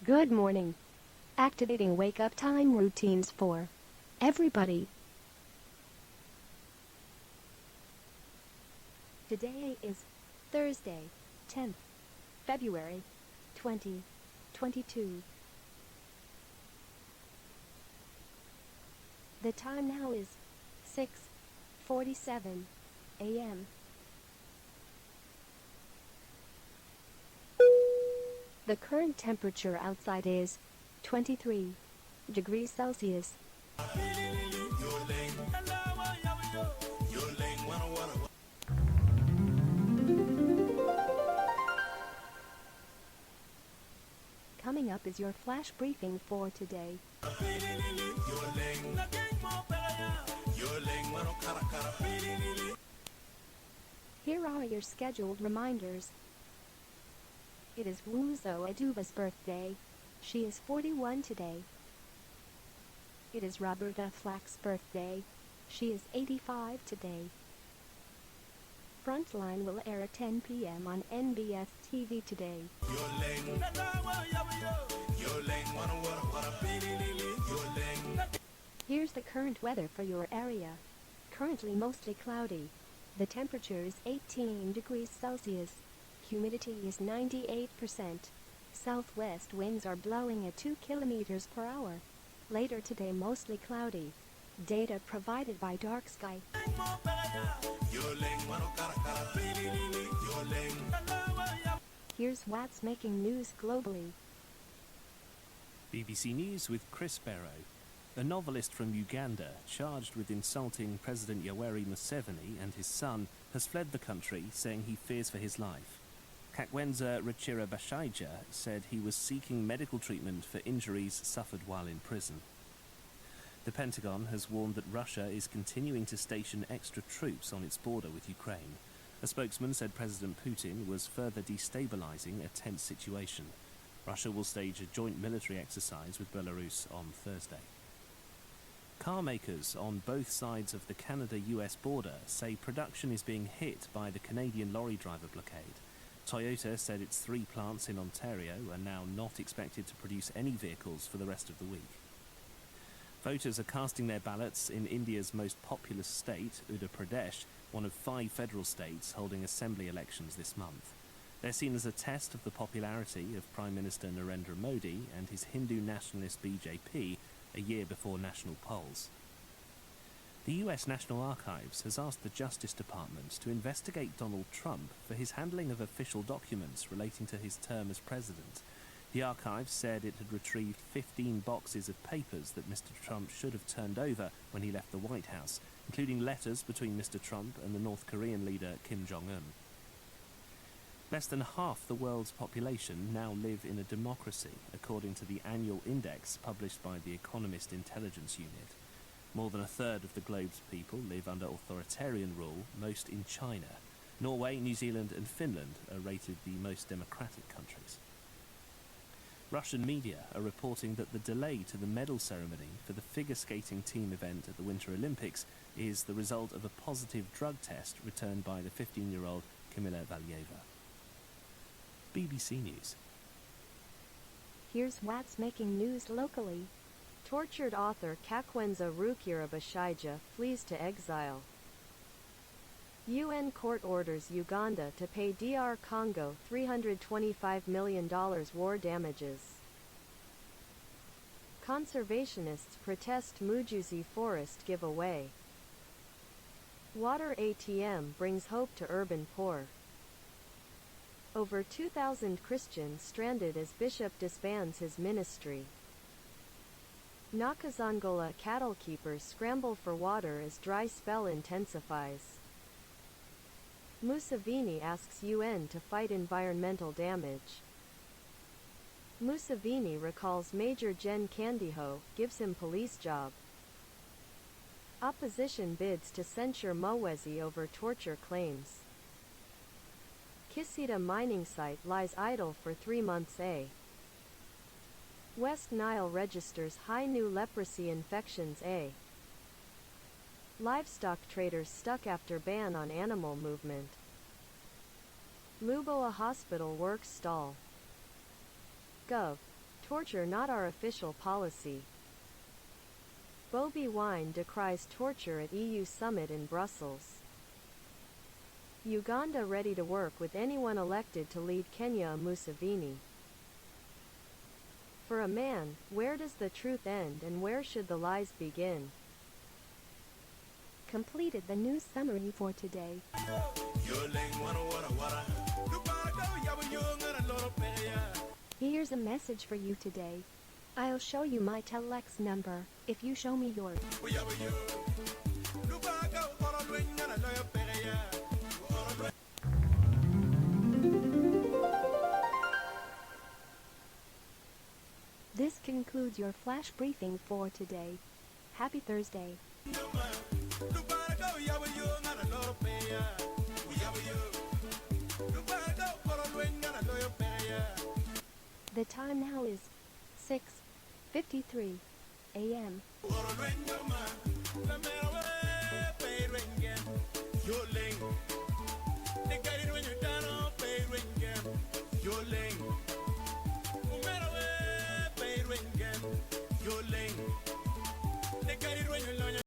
Good morning. Activating wake-up time routines for everybody. Today is Thursday, 10th February, 2022. The time now is 6:47 a.m. The current temperature outside is 23 degrees Celsius. Coming up is your flash briefing for today. Here are your scheduled reminders. It is Wuzo Aduba's birthday. She is 41 today. It is Roberta Flack's birthday. She is 85 today. Frontline will air at 10 p.m. on NBS TV today. Here's the current weather for your area. Currently mostly cloudy. The temperature is 18 degrees Celsius. Humidity is 98%. Southwest winds are blowing at 2 kilometers per hour. Later today mostly cloudy. Data provided by Dark Sky. Here's what's making news globally. BBC News with Chris Barrow. A novelist from Uganda, charged with insulting President Yoweri Museveni and his son, has fled the country, saying he fears for his life. Kakwenza Rachira Bashaija said he was seeking medical treatment for injuries suffered while in prison. The Pentagon has warned that Russia is continuing to station extra troops on its border with Ukraine. A spokesman said President Putin was further destabilizing a tense situation. Russia will stage a joint military exercise with Belarus on Thursday. Car makers on both sides of the Canada-US border say production is being hit by the Canadian lorry driver blockade. Toyota said its 3 plants in Ontario are now not expected to produce any vehicles for the rest of the week. Voters are casting their ballots in India's most populous state, Uttar Pradesh, one of 5 federal states holding assembly elections this month. They're seen as a test of the popularity of Prime Minister Narendra Modi and his Hindu nationalist BJP a year before national polls. The US National Archives has asked the Justice Department to investigate Donald Trump for his handling of official documents relating to his term as president. The archives said it had retrieved 15 boxes of papers that Mr. Trump should have turned over when he left the White House, including letters between Mr. Trump and the North Korean leader Kim Jong-un. Less than half the world's population now live in a democracy, according to the annual index published by the Economist Intelligence Unit. More than a third of the globe's people live under authoritarian rule, most in China. Norway, New Zealand and Finland are rated the most democratic countries. Russian media are reporting that the delay to the medal ceremony for the figure skating team event at the Winter Olympics is the result of a positive drug test returned by the 15-year-old Kamila Valieva. BBC News. Here's what's making news locally. Tortured author Kakwenza Rukira Bashaija flees to exile. UN court orders Uganda to pay DR Congo $325 million war damages. Conservationists protest Mujuzi forest giveaway. Water ATM brings hope to urban poor. Over 2,000 Christians stranded as bishop disbands his ministry. Nakazangola cattle keepers scramble for water as dry spell intensifies. Museveni asks UN to fight environmental damage. Museveni recalls Major Gen Kandiho, gives him police job. Opposition bids to censure Mowezi over torture claims. Kisita mining site lies idle for 3 months. West Nile registers high new leprosy infections. Livestock traders stuck after ban on animal movement. Luboa hospital works stall. Gov. Torture not our official policy. Bobi Wine decries torture at EU summit in Brussels. Uganda ready to work with anyone elected to lead Kenya. Museveni. For a man, where does the truth end and where should the lies begin? Completed the news summary for today. Here's a message for you today. I'll show you my telex number if you show me yours. This concludes your flash briefing for today. Happy Thursday. The time now is 6:53 a.m.